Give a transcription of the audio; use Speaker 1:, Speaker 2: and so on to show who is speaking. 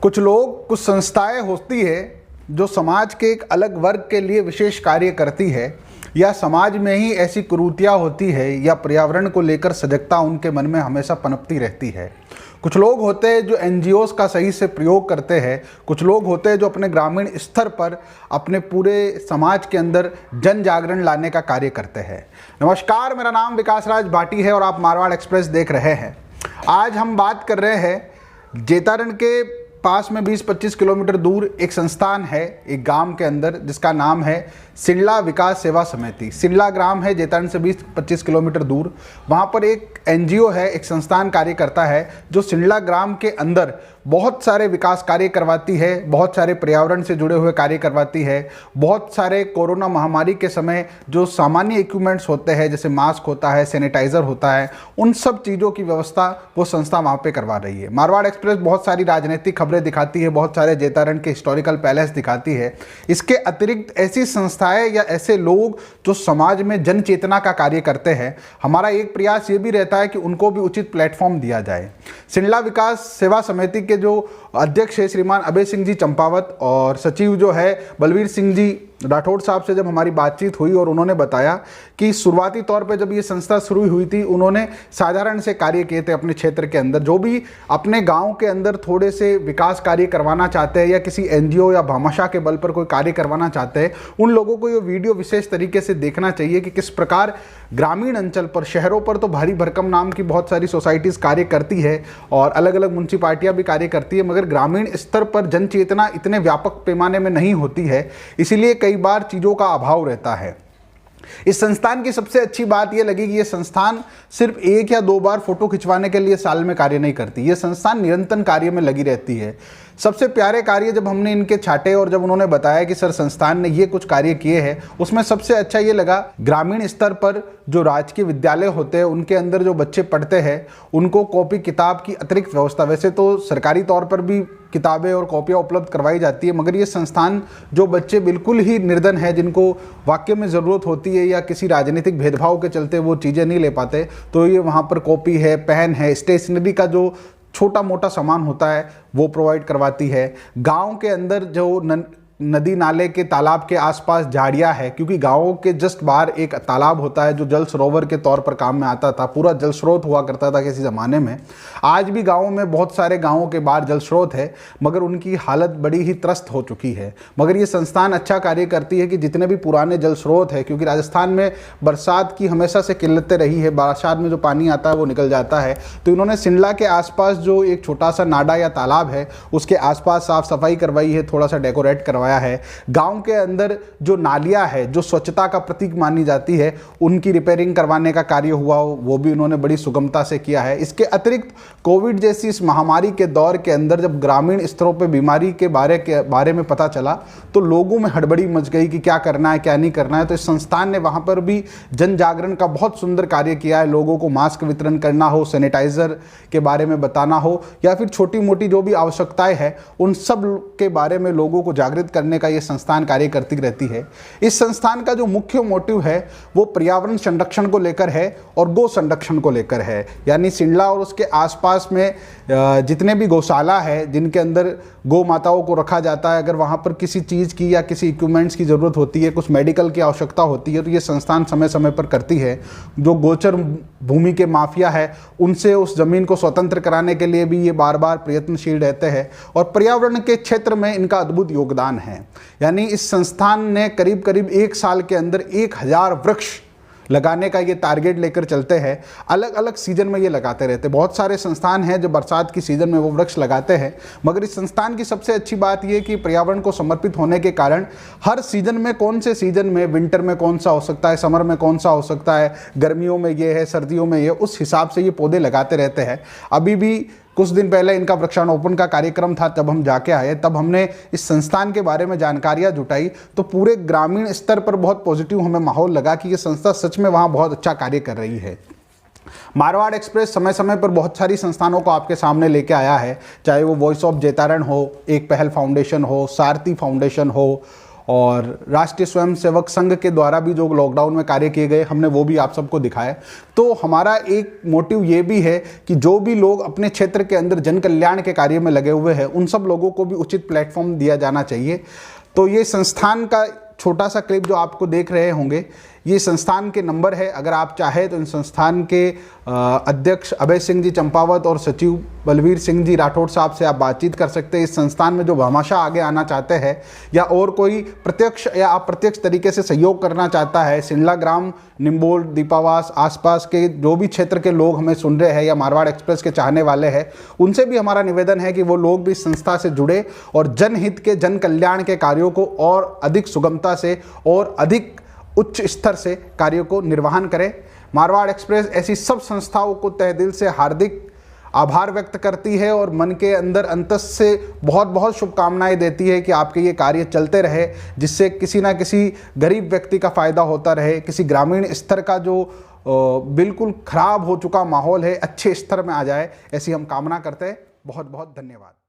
Speaker 1: कुछ लोग, कुछ संस्थाएं होती है जो समाज के एक अलग वर्ग के लिए विशेष कार्य करती है, या समाज में ही ऐसी कुरीतियाँ होती है, या पर्यावरण को लेकर सजगता उनके मन में हमेशा पनपती रहती है। कुछ लोग होते हैं जो एनजीओज़ का सही से प्रयोग करते हैं। कुछ लोग होते हैं जो अपने ग्रामीण स्तर पर अपने पूरे समाज के अंदर जन जागरण लाने का कार्य करते हैं। नमस्कार, मेरा नाम विकास राज भाटी है और आप मारवाड़ एक्सप्रेस देख रहे हैं। आज हम बात कर रहे हैं जेतारण के पास में 20-25 किलोमीटर दूर एक संस्थान है, एक गांव के अंदर, जिसका नाम है सिंडला विकास सेवा समिति। सिंडला ग्राम है जेतारण से 20-25 किलोमीटर दूर। वहाँ पर एक एनजीओ है, एक संस्थान कार्य करता है जो सिंडला ग्राम के अंदर बहुत सारे विकास कार्य करवाती है, बहुत सारे पर्यावरण से जुड़े हुए कार्य करवाती है। बहुत सारे कोरोना महामारी के समय जो सामान्य इक्विपमेंट्स होते हैं, जैसे मास्क होता है, सैनिटाइज़र होता है, उन सब चीज़ों की व्यवस्था वो संस्था वहाँ पे करवा रही है। मारवाड़ एक्सप्रेस बहुत सारी राजनीतिक खबरें दिखाती है, बहुत सारे जेतारण के हिस्टोरिकल पैलेस दिखाती है। इसके अतिरिक्त ऐसी संस्थाएं या ऐसे लोग जो समाज में जन चेतना का कार्य करते हैं, हमारा एक प्रयास ये भी रहता है कि उनको भी उचित प्लेटफॉर्म दिया जाए। सिंडला विकास सेवा समिति के जो अध्यक्ष है श्रीमान अभय सिंह जी चंपावत, और सचिव जो है बलवीर सिंह जी राठौड़ साहब से जब हमारी बातचीत हुई और उन्होंने बताया कि शुरुआती तौर पे जब ये संस्था शुरू हुई थी, उन्होंने साधारण से कार्य किए थे अपने क्षेत्र के अंदर। जो भी अपने गांव के अंदर थोड़े से विकास कार्य करवाना चाहते हैं या किसी एनजीओ या भामाशाह के बल पर कोई कार्य करवाना चाहते हैं, उन लोगों को ये वीडियो विशेष तरीके से देखना चाहिए कि किस प्रकार ग्रामीण अंचल पर, शहरों पर तो भारी भरकम नाम की बहुत सारी सोसाइटीज़ कार्य करती है और अलग अलग म्यूनसिपालिटियाँ भी कार्य करती है, मगर ग्रामीण स्तर पर जन चेतना इतने व्यापक पैमाने में नहीं होती है। इसीलिए कई बार चीज़ों का अभाव रहता है। इस संस्थान की सबसे अच्छी बात यह लगी कि यह संस्थान सिर्फ 1 या 2 बार फोटो खिंचवाने के लिए साल में कार्य नहीं करती। यह संस्थान निरंतर कार्य में लगी रहती है। सबसे प्यारे कार्य जब हमने इनके छाटे और जब उन्होंने बताया कि सर संस्थान ने ये कुछ कार्य किए हैं, उसमें सबसे अच्छा ये लगा, ग्रामीण स्तर पर जो राजकीय विद्यालय होते हैं उनके अंदर जो बच्चे पढ़ते हैं उनको कॉपी किताब की अतिरिक्त व्यवस्था, वैसे तो सरकारी तौर पर भी किताबें और कॉपियाँ उपलब्ध करवाई जाती है, मगर ये संस्थान जो बच्चे बिल्कुल ही निर्धन है, जिनको वाकई में ज़रूरत होती है या किसी राजनीतिक भेदभाव के चलते वो चीज़ें नहीं ले पाते, तो ये वहाँ पर कॉपी है, पेन है, स्टेशनरी का जो छोटा मोटा सामान होता है वो प्रोवाइड करवाती है। गांव के अंदर जो नदी नाले के तालाब के आसपास झाड़ियाँ है, क्योंकि गाँवों के जस्ट बाहर एक तालाब होता है जो जल सरोवर के तौर पर काम में आता था, पूरा जल स्रोत हुआ करता था किसी ज़माने में। आज भी गाँवों में बहुत सारे गाँवों के बाहर जल स्रोत है, मगर उनकी हालत बड़ी ही त्रस्त हो चुकी है। मगर ये संस्थान अच्छा कार्य करती है कि जितने भी पुराने जल स्रोत है, क्योंकि राजस्थान में बरसात की हमेशा से किल्लतें रही है, बरसात में जो पानी आता है वो निकल जाता है, तो इन्होंने सिंडला के आसपास जो एक छोटा सा नाडा या तालाब है उसके आसपास साफ सफाई करवाई है, थोड़ा सा डेकोरेट करवाया है। गांव के अंदर जो नालियां है जो स्वच्छता का प्रतीक मानी जाती है, उनकी रिपेयरिंग करवाने का कार्य हुआ वो भी उन्होंने बड़ी सुगमता से किया है। इसके अतिरिक्त कोविड जैसी इस महामारी के दौर के अंदर जब ग्रामीण स्तरों पर बीमारी के बारे में पता चला तो लोगों में हड़बड़ी मच गई कि क्या करना है क्या नहीं करना है, तो इस संस्थान ने वहां पर भी जन जागरण का बहुत सुंदर कार्य किया है। लोगों को मास्क वितरण करना हो, सैनिटाइजर के बारे में बताना हो, या फिर छोटी मोटी जो भी आवश्यकताएं हैं उन सब के बारे में लोगों को जागृत करने का ये संस्थान कार्य करती रहती है। इस संस्थान का जो मुख्य मोटिव है वो पर्यावरण संरक्षण को लेकर है और गौ संरक्षण को लेकर है। यानी सिंडला और उसके आसपास में जितने भी गौशाला है जिनके अंदर गौ माताओं को रखा जाता है, अगर वहाँ पर किसी चीज़ की या किसी इक्विपमेंट्स की ज़रूरत होती है, कुछ मेडिकल की आवश्यकता होती है, तो ये संस्थान समय समय पर करती है। जो गोचर भूमि के माफिया है उनसे उस ज़मीन को स्वतंत्र कराने के लिए भी ये बार बार प्रयत्नशील रहते हैं, और पर्यावरण के क्षेत्र में इनका अद्भुत योगदान है। यानी इस संस्थान ने करीब करीब 1 साल के अंदर 1000 वृक्ष लगाने का ये टारगेट लेकर चलते हैं। अलग अलग सीजन में ये लगाते रहते हैं। बहुत सारे संस्थान हैं जो बरसात की सीजन में वो वृक्ष लगाते हैं, मगर इस संस्थान की सबसे अच्छी बात ये कि पर्यावरण को समर्पित होने के कारण हर सीजन में, कौन से सीजन में, विंटर में कौन सा हो सकता है, समर में कौन सा हो सकता है, गर्मियों में ये है, सर्दियों में ये, उस हिसाब से ये पौधे लगाते रहते हैं। अभी भी कुछ दिन पहले इनका वृक्षारोपण का कार्यक्रम था, जब हम जाके आए तब हमने इस संस्थान के बारे में जानकारियां जुटाई, तो पूरे ग्रामीण स्तर पर बहुत पॉजिटिव हमें माहौल लगा कि ये संस्था सच में वहाँ बहुत अच्छा कार्य कर रही है। मारवाड़ एक्सप्रेस समय समय पर बहुत सारी संस्थानों को आपके सामने लेके आया है, चाहे वो वॉइस ऑफ जेतारण हो, एक पहल फाउंडेशन हो, सारथी फाउंडेशन हो, और राष्ट्रीय स्वयंसेवक संघ के द्वारा भी जो लॉकडाउन में कार्य किए गए हमने वो भी आप सबको दिखाया। तो हमारा एक मोटिव ये भी है कि जो भी लोग अपने क्षेत्र के अंदर जन कल्याण के कार्य में लगे हुए हैं उन सब लोगों को भी उचित प्लेटफॉर्म दिया जाना चाहिए। तो ये संस्थान का छोटा सा क्लिप जो आपको देख रहे होंगे, ये संस्थान के नंबर है। अगर आप चाहें तो इन संस्थान के अध्यक्ष अभय सिंह जी चंपावत और सचिव बलवीर सिंह जी राठौड़ साहब से आप बातचीत कर सकते हैं। इस संस्थान में जो भामाशाह आगे आना चाहते हैं या और कोई प्रत्यक्ष या अप्रत्यक्ष तरीके से सहयोग करना चाहता है, सिंडला ग्राम, निम्बोल, दीपावास आसपास के जो भी क्षेत्र के लोग हमें सुन रहे हैं या मारवाड़ एक्सप्रेस के चाहने वाले हैं, उनसे भी हमारा निवेदन है कि वो लोग भी संस्था से जुड़े और जनहित के, जन कल्याण के कार्यों को और अधिक सुगमता से और अधिक उच्च स्तर से कार्यों को निर्वहन करें। मारवाड़ एक्सप्रेस ऐसी सब संस्थाओं को तहे दिल से हार्दिक आभार व्यक्त करती है और मन के अंदर अंतस से बहुत बहुत शुभकामनाएं देती है कि आपके ये कार्य चलते रहे, जिससे किसी ना किसी गरीब व्यक्ति का फ़ायदा होता रहे, किसी ग्रामीण स्तर का जो बिल्कुल खराब हो चुका माहौल है अच्छे स्तर में आ जाए, ऐसी हम कामना करते हैं। बहुत बहुत धन्यवाद।